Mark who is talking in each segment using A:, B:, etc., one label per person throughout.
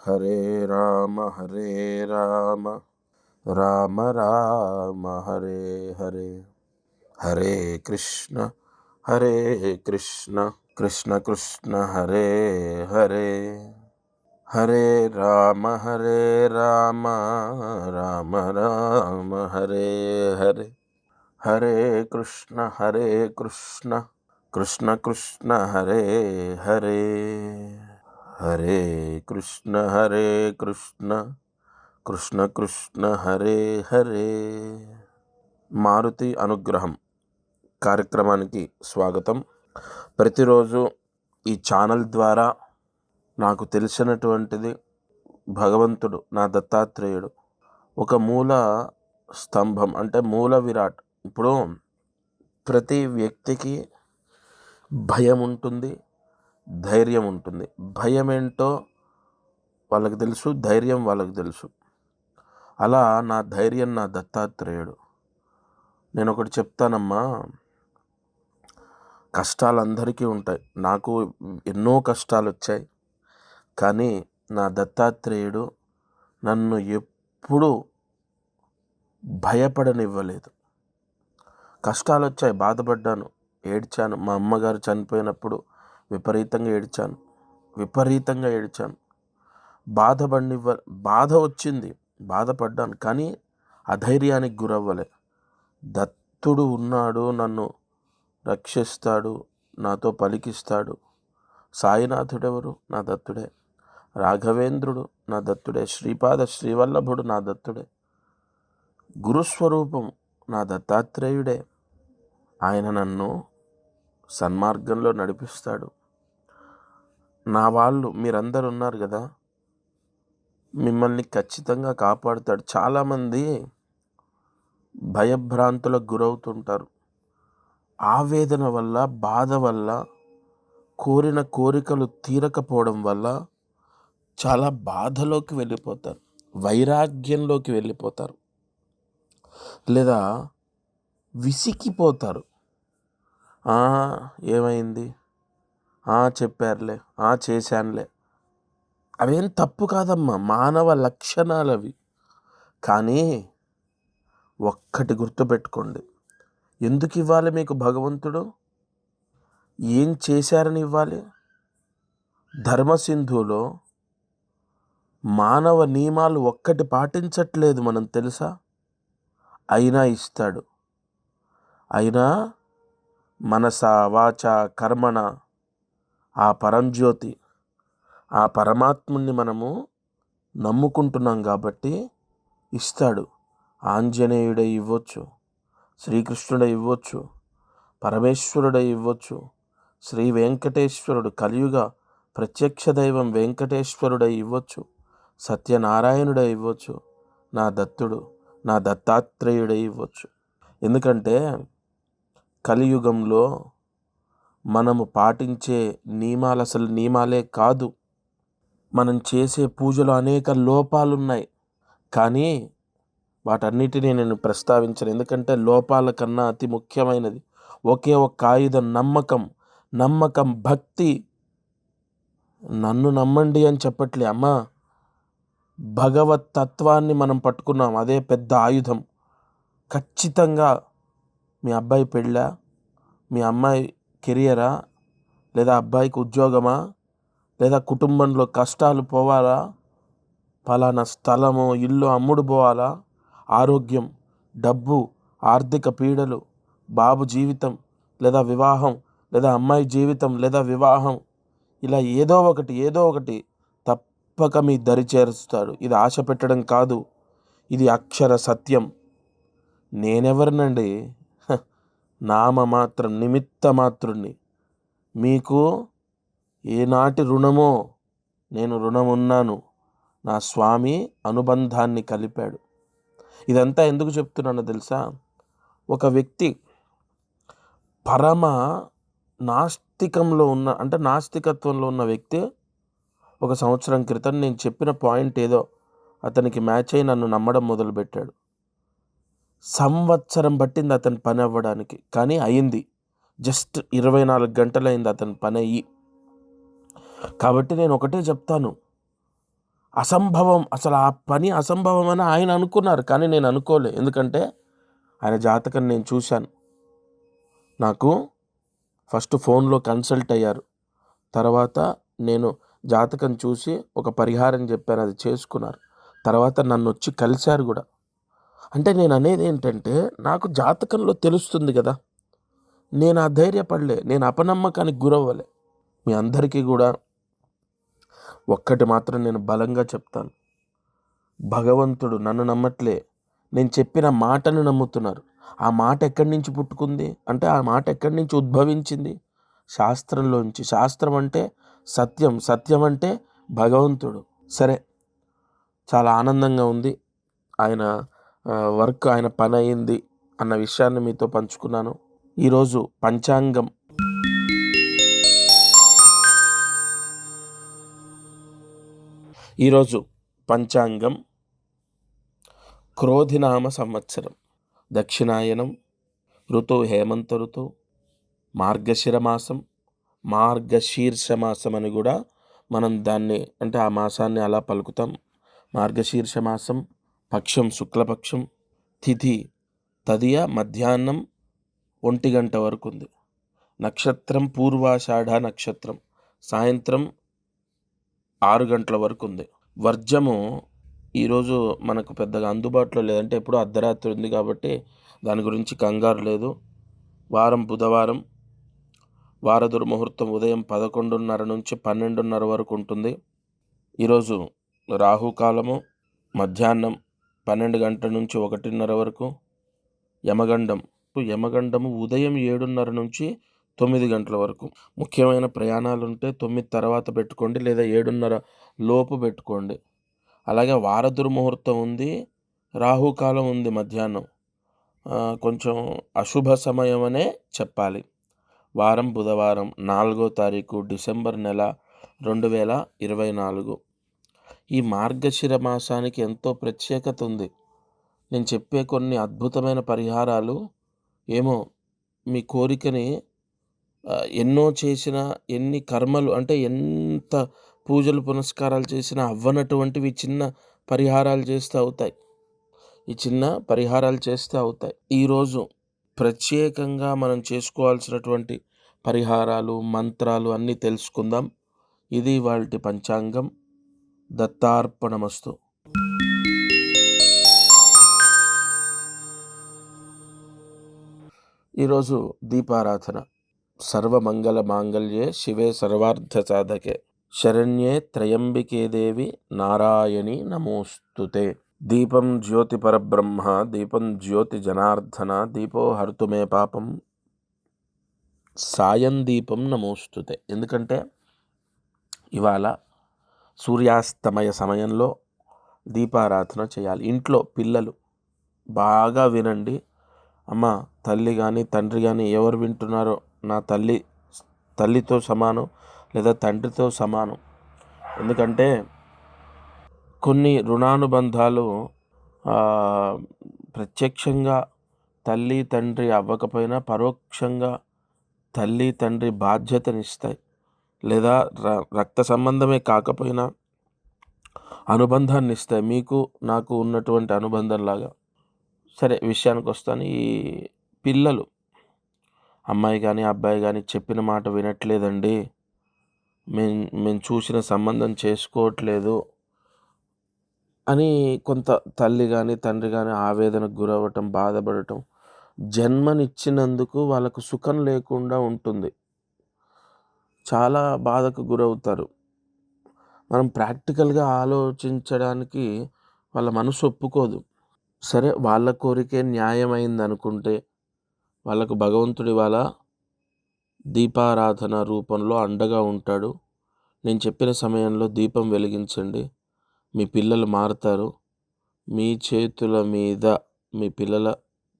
A: హరే రామ రామ రామ హరే హరే. హరే కృష్ణ కృష్ణ కృష్ణ హరే హరే. హరే రామ రామ రామ హరే హరే. హరే కృష్ణ కృష్ణ కృష్ణ హరే హరే. హరే కృష్ణ కృష్ణ కృష్ణ హరే హరే. మారుతి అనుగ్రహం కార్యక్రమానికి స్వాగతం. ప్రతిరోజు ఈ ఛానల్ ద్వారా నాకు తెలిసినటువంటిది భగవంతుడు నా దత్తాత్రేయుడు ఒక మూల స్తంభం, అంటే మూల విరాట్. ఇప్పుడు ప్రతి వ్యక్తికి భయం ఉంటుంది, ధైర్యం ఉంటుంది. భయం ఏంటో వాళ్ళకి తెలుసు, ధైర్యం వాళ్ళకి తెలుసు. అలా నా ధైర్యం నా దత్తాత్రేయుడు. నేను ఒకటి చెప్తానమ్మా, కష్టాలు అందరికీ ఉంటాయి. నాకు ఎన్నో కష్టాలు వచ్చాయి, కానీ నా దత్తాత్రేయుడు నన్ను ఎప్పుడూ భయపడనివ్వలేదు. కష్టాలు వచ్చాయి, బాధపడ్డాను, ఏడ్చాను. మా అమ్మగారు చనిపోయినప్పుడు విపరీతంగా ఏడ్చాను. బాధ వచ్చింది, బాధపడ్డాను, కానీ అధైర్యానికి గురవ్వలే. దత్తుడు ఉన్నాడు, నన్ను రక్షిస్తాడు, నాతో పలికిస్తాడు. సాయినాథుడెవరు? నా దత్తుడే. రాఘవేంద్రుడు నా దత్తుడే. శ్రీపాద శ్రీవల్లభుడు నా దత్తుడే. గురుస్వరూపం నా దత్తాత్రేయుడే. ఆయన నన్ను సన్మార్గంలో నడిపిస్తాడు. నా వాళ్ళు మీరందరూ ఉన్నారు కదా, మిమ్మల్ని ఖచ్చితంగా కాపాడుతాడు. చాలామంది భయభ్రాంతులకు గురవుతుంటారు. ఆవేదన వల్ల, బాధ వల్ల, కోరిన కోరికలు తీరకపోవడం వల్ల చాలా బాధలోకి వెళ్ళిపోతారు, వైరాగ్యంలోకి వెళ్ళిపోతారు, లేదా విసిగిపోతారు. ఏమైంది, చెప్పారులే, చేశానులే. అవేం తప్పు కాదమ్మా, మానవ లక్షణాలు అవి. కానీ ఒక్కటి గుర్తుపెట్టుకోండి, ఎందుకు ఇవ్వాలి మీకు భగవంతుడు? ఏం చేశారని ఇవ్వాలి? ధర్మసింధులో మానవ నియమాలు ఒక్కటి పాటించట్లేదు మనం, తెలుసా? అయినా ఇస్తాడు. అయినా మనస వాచ కర్మణ ఆ పరంజ్యోతి, ఆ పరమాత్ముని మనము నమ్ముకుంటున్నాం కాబట్టి ఇస్తాడు. ఆంజనేయుడై ఇవ్వచ్చు, శ్రీకృష్ణుడై ఇవ్వచ్చు, పరమేశ్వరుడై ఇవ్వచ్చు, శ్రీ వెంకటేశ్వరుడు కలియుగ ప్రత్యక్ష దైవం వెంకటేశ్వరుడై ఇవ్వచ్చు, సత్యనారాయణుడై ఇవ్వచ్చు, నా దత్తుడు నా దత్తాత్రేయుడై ఇవ్వచ్చు. ఎందుకంటే కలియుగంలో మనము పాటించే నియమాలు అసలు నియమాలే కాదు. మనం చేసే పూజలో అనేక లోపాలున్నాయి, కానీ వాటన్నిటినీ నేను ప్రస్తావించను. ఎందుకంటే లోపాల కన్నా అతి ముఖ్యమైనది ఒకే ఒక్క ఆయుధం, నమ్మకం, భక్తి. నన్ను నమ్మండి అని చెప్పట్లే అమ్మా, భగవత్ తత్వాన్ని మనం పట్టుకున్నాం, అదే పెద్ద ఆయుధం. ఖచ్చితంగా మీ అబ్బాయి పెళ్ళా, మీ అమ్మాయి కెరియరా, లేదా అబ్బాయికి ఉద్యోగమా, లేదా కుటుంబంలో కష్టాలు పోవాలా, ఫలానా స్థలము ఇల్లు అమ్ముడు పోవాలా, ఆరోగ్యం, డబ్బు, ఆర్థిక పీడలు, బాబు జీవితం లేదా వివాహం, లేదా అమ్మాయి జీవితం లేదా వివాహం, ఇలా ఏదో ఒకటి తప్పక మీ దరి చేరుస్తాడు. ఇది ఆశ పెట్టడం కాదు, ఇది అక్షర సత్యం. నేనెవరినండి? నామమాత్రం, నిమిత్త మాత్రుణ్ణి. మీకు ఏనాటి రుణమో నేను రుణమున్నాను. నా స్వామి అనుబంధాన్ని కలిపాడు. ఇదంతా ఎందుకు చెప్తున్నానో తెలుసా? ఒక వ్యక్తి పరమ నాస్తికత్వంలో ఉన్న వ్యక్తి 1 సంవత్సరం క్రితం నేను చెప్పిన పాయింట్ ఏదో అతనికి మ్యాచ్ అయి నన్ను నమ్మడం మొదలుపెట్టాడు. సంవత్సరం పట్టింది అతని పని అవ్వడానికి, కానీ అయింది. జస్ట్ 24 గంటలైంది అతని పని అయ్యి. కాబట్టి నేను ఒకటే చెప్తాను, అసంభవం, అసలు ఆ పని అసంభవం అని ఆయన అనుకున్నారు, కానీ నేను అనుకోలే. ఎందుకంటే ఆయన జాతకం నేను చూశాను. నాకు ఫస్ట్ ఫోన్లో కన్సల్ట్ అయ్యారు. తర్వాత నేను జాతకం చూసి ఒక పరిహారం చెప్పాను, అది చేసుకున్నారు. తర్వాత నన్ను వచ్చి కలిశారు కూడా. అంటే నేను అనేది ఏంటంటే, నాకు జాతకంలో తెలుస్తుంది కదా. నేను ఆ ధైర్యపడలే, నేను అపనమ్మకానికి గురవ్వలే. మీ అందరికీ కూడా ఒక్కటి మాత్రం నేను బలంగా చెప్తాను, భగవంతుడు నన్ను నమ్మట్లే, నేను చెప్పిన మాటను నమ్ముతున్నారు. ఆ మాట ఎక్కడి నుంచి పుట్టుకుంది అంటే, ఆ మాట ఎక్కడి నుంచి ఉద్భవించింది? శాస్త్రంలోంచి. శాస్త్రం అంటే సత్యం, సత్యం అంటే భగవంతుడు. సరే, చాలా ఆనందంగా ఉంది. ఆయన వర్క్, ఆయన పని అయింది అన్న విషయాన్ని మీతో పంచుకున్నాను. ఈరోజు పంచాంగం క్రోధినామ సంవత్సరం, దక్షిణాయనం, ఋతువు హేమంత ఋతువు, మార్గశీర్ష మాసం అని కూడా మనం దాన్ని, అంటే ఆ మాసాన్ని అలా పలుకుతాం. మార్గశీర్ష మాసం, పక్షం శుక్లపక్షం, తిథి తదియ మధ్యాహ్నం 1 గంట వరకు ఉంది. నక్షత్రం పూర్వాషాఢ నక్షత్రం, సాయంత్రం 6 గంటల వరకు ఉంది. వర్జము ఈరోజు మనకు పెద్దగా అందుబాటులో లేదంటే ఎప్పుడూ అర్ధరాత్రి ఉంది కాబట్టి దాని గురించి కంగారు లేదు. వారం బుధవారం, వార దుర్ముహూర్తం ఉదయం 11:30 నుంచి 12:30 వరకు ఉంటుంది. ఈరోజు రాహుకాలము మధ్యాహ్నం 12 గంటల నుంచి 1:30 వరకు. యమగండము ఉదయం 7:30 నుంచి 9 గంటల వరకు. ముఖ్యమైన ప్రయాణాలు ఉంటే 9 తర్వాత పెట్టుకోండి, లేదా 7:30 లోపు పెట్టుకోండి. అలాగే వార దుర్ముహూర్తం ఉంది, రాహుకాలం ఉంది మధ్యాహ్నం. కొంచెం అశుభ సమయం అనే చెప్పాలి. వారం బుధవారం, 4వ తారీఖు డిసెంబర్ నెల 2024. ఈ మార్గశిర మాసానికి ఎంతో ప్రత్యేకత ఉంది. నేను చెప్పే కొన్ని అద్భుతమైన పరిహారాలు ఏమో మీ కోరికని ఎన్నో చేసిన, ఎన్ని కర్మలు అంటే ఎంత పూజలు పునస్కారాలు చేసినా అవ్వనటువంటివి చిన్న పరిహారాలు చేస్తే అవుతాయి. ఈరోజు ప్రత్యేకంగా మనం చేసుకోవాల్సినటువంటి పరిహారాలు, మంత్రాలు అన్నీ తెలుసుకుందాం. ఇది ఇవాల్టి పంచాంగం. దత్తార్పణమస్తు. ఈరోజు దీపారాధన. సర్వమంగళ మాంగళ్యే శివే సర్వార్థ సాధకే శరణ్యే త్రయంబికే దేవి నారాయణి నమోస్తుతే. దీపం జ్యోతి పరబ్రహ్మ, దీపం జ్యోతి జనార్దన, దీపో హర్తుమే పాపం, సాయం దీపం నమోస్తుతే. ఎందుకంటే ఇవాళ సూర్యాస్తమయ సమయంలో దీపారాధన చేయాలి. ఇంట్లో పిల్లలు బాగా వినండి. అమ్మ, తల్లి కానీ తండ్రి కానీ ఎవరు వింటున్నారో, నా తల్లితో సమానం లేదా తండ్రితో సమానం. ఎందుకంటే కొన్ని రుణానుబంధాలు ప్రత్యక్షంగా తల్లి తండ్రి అవ్వకపోయినా పరోక్షంగా తల్లి తండ్రి బాధ్యతనిస్తాయి. లేదా రక్త సంబంధమే కాకపోయినా అనుబంధాన్ని ఇస్తాయి, మీకు నాకు ఉన్నటువంటి అనుబంధంలాగా. సరే, విషయానికి వస్తాను. ఈ పిల్లలు, అమ్మాయి కానీ అబ్బాయి కానీ చెప్పిన మాట వినట్లేదండి, మేము చూసిన సంబంధం చేసుకోవట్లేదు అని కొంత తల్లి కానీ తండ్రి కానీ ఆవేదనకు గురవ్వటం, బాధపడటం. జన్మనిచ్చినందుకు వాళ్ళకు సుఖం లేకుండా ఉంటుంది, చాలా బాధకు గురవుతారు. మనం ప్రాక్టికల్గా ఆలోచించడానికి వాళ్ళ మనసు ఒప్పుకోదు. సరే, వాళ్ళ కోరికే న్యాయమైంది అనుకుంటే వాళ్ళకు భగవంతుడి వాళ్ళ దీపారాధన రూపంలో అండగా ఉంటాడు. నేను చెప్పిన సమయంలో దీపం వెలిగించండి, మీ పిల్లలు మారుతారు. మీ చేతుల మీద మీ పిల్లల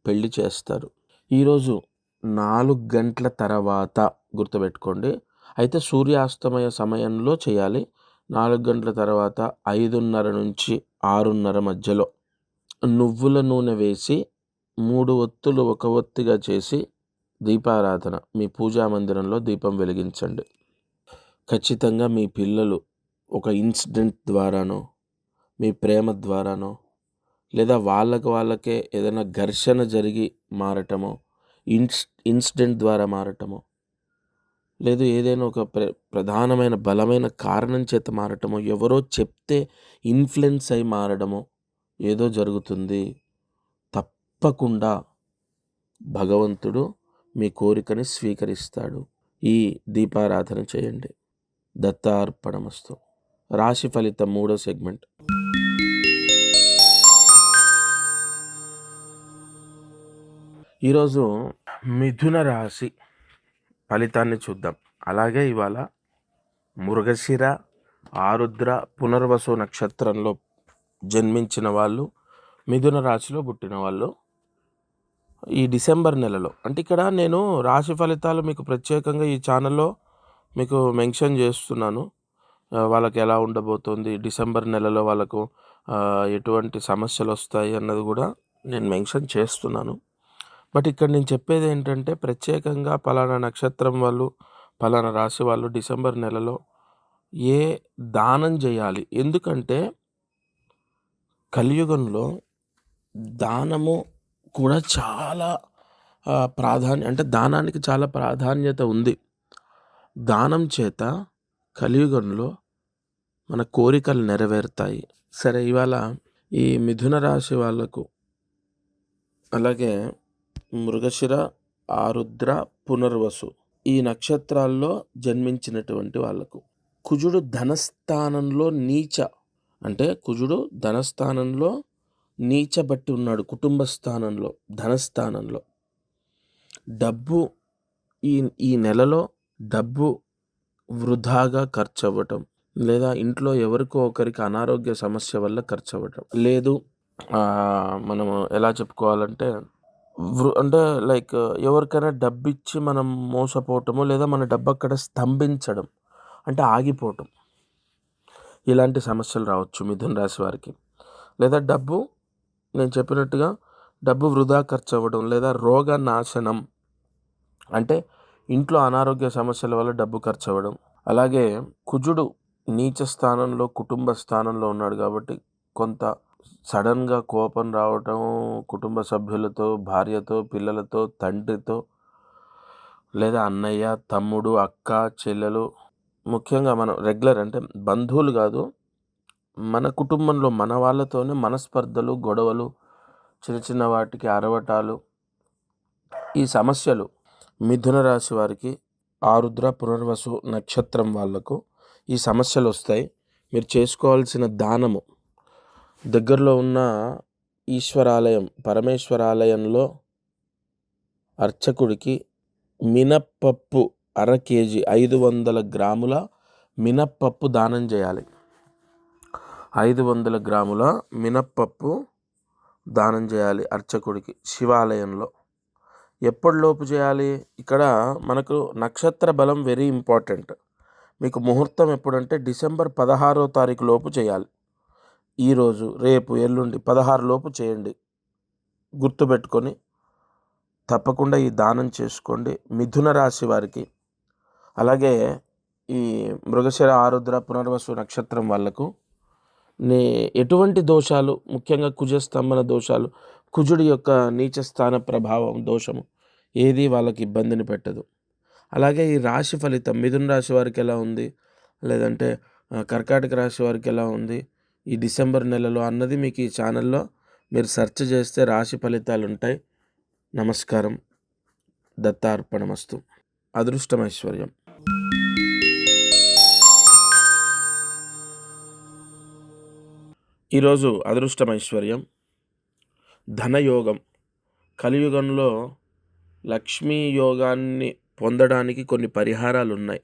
A: పెళ్లి చేస్తారు. ఈరోజు 4 గంటల తర్వాత గుర్తుపెట్టుకోండి. అయితే సూర్యాస్తమయ సమయంలో చేయాలి. 4 గంటల తర్వాత 5:30 నుంచి 6:30 మధ్యలో నువ్వుల నూనె వేసి 3 ఒత్తులు ఒక ఒత్తిగా చేసి దీపారాధన మీ పూజా మందిరంలో దీపం వెలిగించండి. ఖచ్చితంగా మీ పిల్లలు ఒక ఇన్సిడెంట్ ద్వారానో మీ ప్రేమ ద్వారానో, లేదా వాళ్ళకే ఏదైనా ఘర్షణ జరిగి మారటమో, ఇన్సిడెంట్ ద్వారా మారటమో, లేదు ఏదైనా ఒక ప్రధానమైన బలమైన కారణం చేత మారటమో, ఎవరో చెప్తే ఇన్ఫ్లుయెన్స్ అయి మారడమో ఏదో జరుగుతుంది. తప్పకుండా భగవంతుడు మీ కోరికని స్వీకరిస్తాడు. ఈ దీపారాధన చేయండి. దత్తార్పణమస్తు. రాశి ఫలితం 3వ సెగ్మెంట్. ఈరోజు మిథున రాశి ఫలితాన్ని చూద్దాం. అలాగే ఇవాళ మృగశిర, ఆరుద్ర, పునర్వసు నక్షత్రంలో జన్మించిన వాళ్ళు, మిథున రాశిలో పుట్టిన వాళ్ళు ఈ డిసెంబర్ నెలలో, అంటే ఇక్కడ నేను రాశి ఫలితాలు మీకు ప్రత్యేకంగా ఈ ఛానల్లో మీకు మెన్షన్ చేస్తున్నాను. వాళ్ళకి ఎలా ఉండబోతుంది, డిసెంబర్ నెలలో వాళ్ళకు ఎటువంటి సమస్యలు వస్తాయి అన్నది కూడా నేను మెన్షన్ చేస్తున్నాను. బట్ ఇక్కడ నేను చెప్పేది ఏంటంటే, ప్రత్యేకంగా పలానా నక్షత్రం వాళ్ళు, పలానా రాశి వాళ్ళు డిసెంబర్ నెలలో ఏ దానం చేయాలి. ఎందుకంటే కలియుగంలో దానము కూడా చాలా అంటే దానానికి చాలా ప్రాధాన్యత ఉంది. దానం చేత కలియుగంలో మన కోరికలు నెరవేరుతాయి. సరే, ఇవాళ ఈ మిథున రాశి వాళ్ళకు, అలాగే మృగశిర, ఆరుద్ర, పునర్వసు ఈ నక్షత్రాల్లో జన్మించినటువంటి వాళ్ళకు కుజుడు ధనస్థానంలో కుజుడు ధనస్థానంలో నీచబట్టి ఉన్నాడు. కుటుంబ స్థానంలో, ధనస్థానంలో డబ్బు ఈ నెలలో డబ్బు వృధాగా ఖర్చు అవ్వటం, లేదా ఇంట్లో ఎవరికో ఒకరికి అనారోగ్య సమస్య వల్ల ఖర్చు అవ్వటం, లేదు మనము ఎలా చెప్పుకోవాలంటే అంటే లైక్ ఎవరికైనా డబ్బు ఇచ్చి మనం మోసపోవటము, లేదా మన డబ్బు అక్కడ స్తంభించడం, అంటే ఆగిపోవటం, ఇలాంటి సమస్యలు రావచ్చు మిథున రాశి వారికి. లేదా నేను చెప్పినట్టుగా డబ్బు వృధా ఖర్చు అవ్వడం, లేదా రోగ నాశనం, అంటే ఇంట్లో అనారోగ్య సమస్యల వల్ల డబ్బు ఖర్చు అవ్వడం. అలాగే కుజుడు నీచ స్థానంలో, కుటుంబ స్థానంలో ఉన్నాడు కాబట్టి కొంత సడన్గా కోపం రావటం, కుటుంబ సభ్యులతో, భార్యతో, పిల్లలతో, తండ్రితో, లేదా అన్నయ్య, తమ్ముడు, అక్క, చెల్లెలు, ముఖ్యంగా మనం రెగ్యులర్ అంటే బంధువులు కాదు, మన కుటుంబంలో మన వాళ్ళతోనే మనస్పర్ధలు, గొడవలు, చిన్న చిన్న వాటికి అరవటాలు, ఈ సమస్యలు మిథున రాశి వారికి, ఆరుద్ర, పునర్వసు నక్షత్రం వాళ్లకు ఈ సమస్యలు వస్తాయి. మీరు చేసుకోవాల్సిన దానము, దగ్గరలో ఉన్న ఈశ్వరాలయం, పరమేశ్వరాలయంలో అర్చకుడికి మినప్పప్పు 1/2 kg 500 గ్రాముల మినప్పప్పు దానం చేయాలి. 500 గ్రాముల మినప్పప్పు దానం చేయాలి అర్చకుడికి శివాలయంలో. ఎప్పటిలోపు చేయాలి? ఇక్కడ మనకు నక్షత్ర బలం వెరీ ఇంపార్టెంట్. మీకు ముహూర్తం ఎప్పుడంటే డిసెంబర్ 16వ తారీఖు లోపు చేయాలి. ఈరోజు, రేపు, ఎల్లుండి 16 లోపు చేయండి. గుర్తుపెట్టుకొని తప్పకుండా ఈ దానం చేసుకోండి మిథున రాశి వారికి. అలాగే ఈ మృగశిర, ఆరుద్ర, పునర్వసు నక్షత్రం వాళ్లకు ఎటువంటి దోషాలు, ముఖ్యంగా కుజస్తంభన దోషాలు, కుజుడి యొక్క నీచస్థాన ప్రభావం, దోషము ఏది వాళ్ళకి ఇబ్బందిని పెట్టదు. అలాగే ఈ రాశి ఫలితం మిథున రాశి వారికి ఎలా ఉంది, లేదంటే కర్కాటక రాశి వారికి ఎలా ఉంది ఈ డిసెంబర్ నెలలో అన్నది మీకు ఈ ఛానల్లో మీరు సెర్చ్ చేస్తే రాశి ఫలితాలు ఉంటాయి. నమస్కారం. దత్తార్పణమస్తు. అదృష్టమైశ్వర్యం. ఈరోజు అదృష్టమైశ్వర్యం, ధనయోగం. కలియుగంలో లక్ష్మీ యోగాన్ని పొందడానికి కొన్ని పరిహారాలు ఉన్నాయి.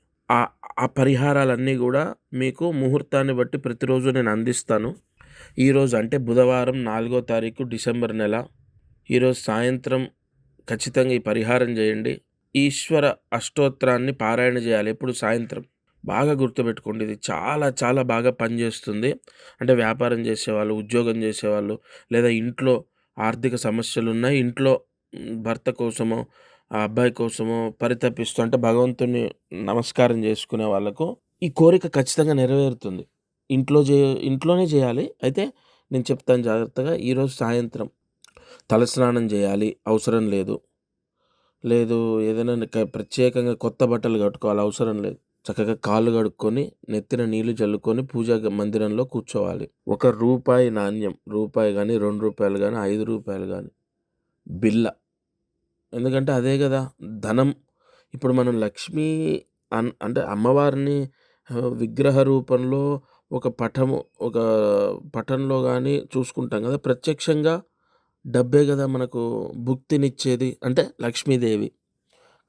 A: ఆ పరిహారాలన్నీ కూడా మీకు ముహూర్తాన్ని బట్టి ప్రతిరోజు నేను అందిస్తాను. ఈరోజు అంటే బుధవారం 4వ తారీఖు డిసెంబర్ నెల, ఈరోజు సాయంత్రం ఖచ్చితంగా ఈ పరిహారం చేయండి. ఈశ్వర అష్టోత్తరాన్ని పారాయణ చేయాలి ఎప్పుడు సాయంత్రం. బాగా గుర్తుపెట్టుకోండి, ఇది చాలా చాలా బాగా పనిచేస్తుంది. అంటే వ్యాపారం చేసేవాళ్ళు, ఉద్యోగం చేసేవాళ్ళు, లేదా ఇంట్లో ఆర్థిక సమస్యలు ఉన్నాయి, ఇంట్లో భర్త కోసమో ఆ అబ్బాయి కోసమో పరితపిస్తూ అంటే భగవంతుని నమస్కారం చేసుకునే వాళ్ళకు ఈ కోరిక ఖచ్చితంగా నెరవేరుతుంది. ఇంట్లోనే చేయాలి. అయితే నేను చెప్తాను జాగ్రత్తగా. ఈరోజు సాయంత్రం తలస్నానం చేయాలి అవసరం లేదు. ఏదైనా ప్రత్యేకంగా కొత్త బట్టలు కట్టుకోవాలి అవసరం లేదు. చక్కగా కాళ్ళు కడుక్కొని నెత్తిన నీళ్లు చల్లుకొని పూజా మందిరంలో కూర్చోవాలి. ఒక రూపాయి నాణ్యం, రూపాయి కానీ, ₹2 కానీ, ₹5 కానీ బిళ్ళ. ఎందుకంటే అదే కదా ధనం. ఇప్పుడు మనం లక్ష్మీ అంటే అమ్మవారిని విగ్రహ రూపంలో ఒక పటంలో కానీ చూసుకుంటాం కదా. ప్రత్యక్షంగా డబ్బే కదా మనకు భుక్తినిచ్చేది, అంటే లక్ష్మీదేవి.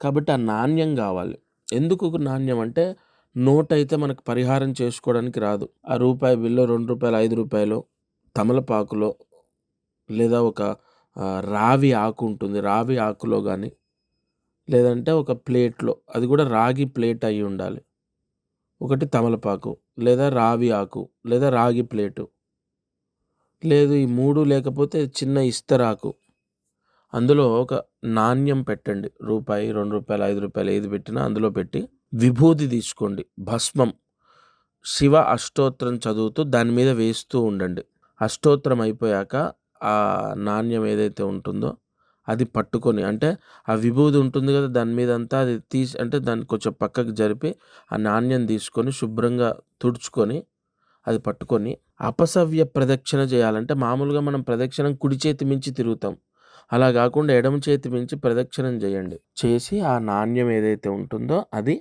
A: కాబట్టి ఆ నాణ్యం కావాలి. ఎందుకు నాణ్యం అంటే నోట్ అయితే మనకు పరిహారం చేసుకోవడానికి రాదు. ఆ రూపాయి బిల్లో, ₹2, ₹5 తమలపాకులో లేదా ఒక రావి ఆకు ఉంటుంది, రావి ఆకులో కానీ, లేదంటే ఒక ప్లేట్లో, అది కూడా రాగి ప్లేట్ అయి ఉండాలి. ఒకటి తమలపాకు లేదా రావి ఆకు లేదా రాగి ప్లేటు, లేదు ఈ 3 లేకపోతే చిన్న ఇస్తరాకు, అందులో ఒక నాణ్యం పెట్టండి. రూపాయి, ₹2, ₹5 ఏది పెట్టినా అందులో పెట్టి విభూది తీసుకోండి, భస్మం, శివ అష్టోత్తరం చదువుతూ దాని మీద వేస్తూ ఉండండి. అష్టోత్తరం అయిపోయాక ఆ నాణ్యం ఏదైతే ఉంటుందో అది పట్టుకొని, అంటే ఆ విభూది ఉంటుంది కదా దాని మీద అంతా, అది తీసి అంటే దాన్ని కొంచెం పక్కకు జరిపి ఆ నాణ్యం తీసుకొని శుభ్రంగా తుడుచుకొని అది పట్టుకొని అపసవ్య ప్రదక్షిణ చేయాలంటే, మామూలుగా మనం ప్రదక్షిణం కుడి చేతి మించి తిరుగుతాం, అలా కాకుండా ఎడమ చేతి మించి ప్రదక్షిణం చేయండి. చేసి ఆ నాణ్యం ఏదైతే ఉంటుందో అది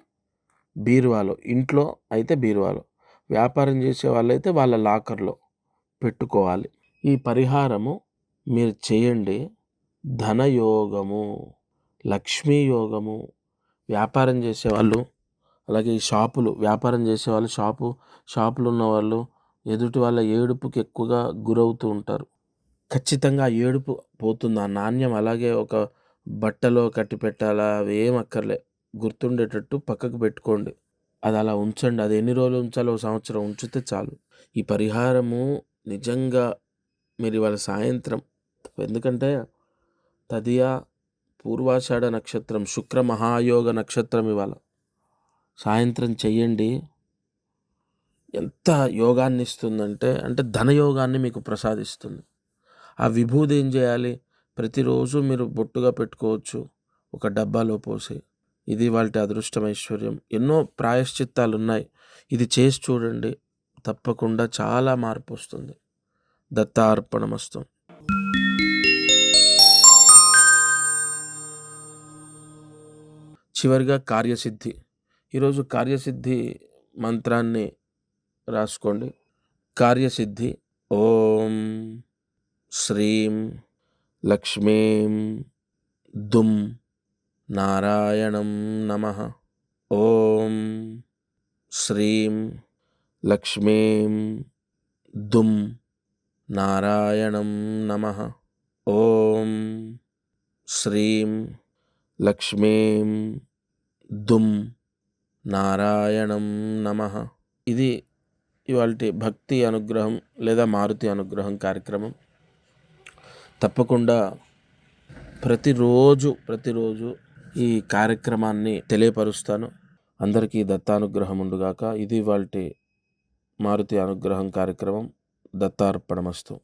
A: బీరువాలో, ఇంట్లో అయితే బీరువాలో, వ్యాపారం చేసే వాళ్ళైతే వాళ్ళ లాకర్లో పెట్టుకోవాలి. ఈ పరిహారము మీరు చేయండి. ధనయోగము, లక్ష్మీ యోగము. వ్యాపారం చేసేవాళ్ళు, అలాగే ఈ వ్యాపారం చేసేవాళ్ళు, షాపులు ఉన్నవాళ్ళు ఎదుటి వాళ్ళ ఏడుపుకి ఎక్కువగా గురవుతూ ఉంటారు. ఖచ్చితంగా ఆ ఏడుపు పోతుంది. ఆ నాణ్యం అలాగే ఒక బట్టలో కట్టి పెట్టాలా, అవి ఏం అక్కర్లే, గుర్తుండేటట్టు పక్కకు పెట్టుకోండి. అది అలా ఉంచండి. అది ఎన్ని రోజులు ఉంచాలో, సంవత్సరం ఉంచితే చాలు. ఈ పరిహారము నిజంగా మీరు ఇవాళ సాయంత్రం, ఎందుకంటే తదియ పూర్వాషాఢ నక్షత్రం, శుక్ర మహాయోగ నక్షత్రం ఇవాళ సాయంత్రం చెయ్యండి. ఎంత యోగాన్ని ఇస్తుందంటే, ధనయోగాన్ని మీకు ప్రసాదిస్తుంది. ఆ విభూది ఏం చేయాలి, ప్రతిరోజు మీరు బొట్టుగా పెట్టుకోవచ్చు, ఒక డబ్బాలో పోసి. ఇది వాళ్ళ అదృష్టం, ఐశ్వర్యం. ఎన్నో ప్రాయశ్చిత్తాలు ఉన్నాయి. ఇది చేసి చూడండి, తప్పకుండా చాలా మార్పు వస్తుంది. దత్తార్పణమస్తు. చివరిగా కార్యసిద్ధి. ఈరోజు కార్యసిద్ధి మంత్రాన్ని రాసుకోండి. కార్యసిద్ధి. ఓం శ్రీం లక్ష్మీం దుం నారాయణం నమః. ఓం శ్రీం లక్ష్మీం దుం నారాయణం నమః. ఓం శ్రీం లక్ష్మీం దుం నారాయణం నమః. ఇది ఇవాల్టి భక్తి అనుగ్రహం లేదా మారుతి అనుగ్రహం కార్యక్రమం. తప్పకుండా ప్రతిరోజు ఈ కార్యక్రమాన్ని తెలియపరుస్తాను. అందరికీ దత్తానుగ్రహం ఉండుగాక. ఇది ఇవాల్టి మారుతి అనుగ్రహం కార్యక్రమం. దత్తార్పణమస్తు.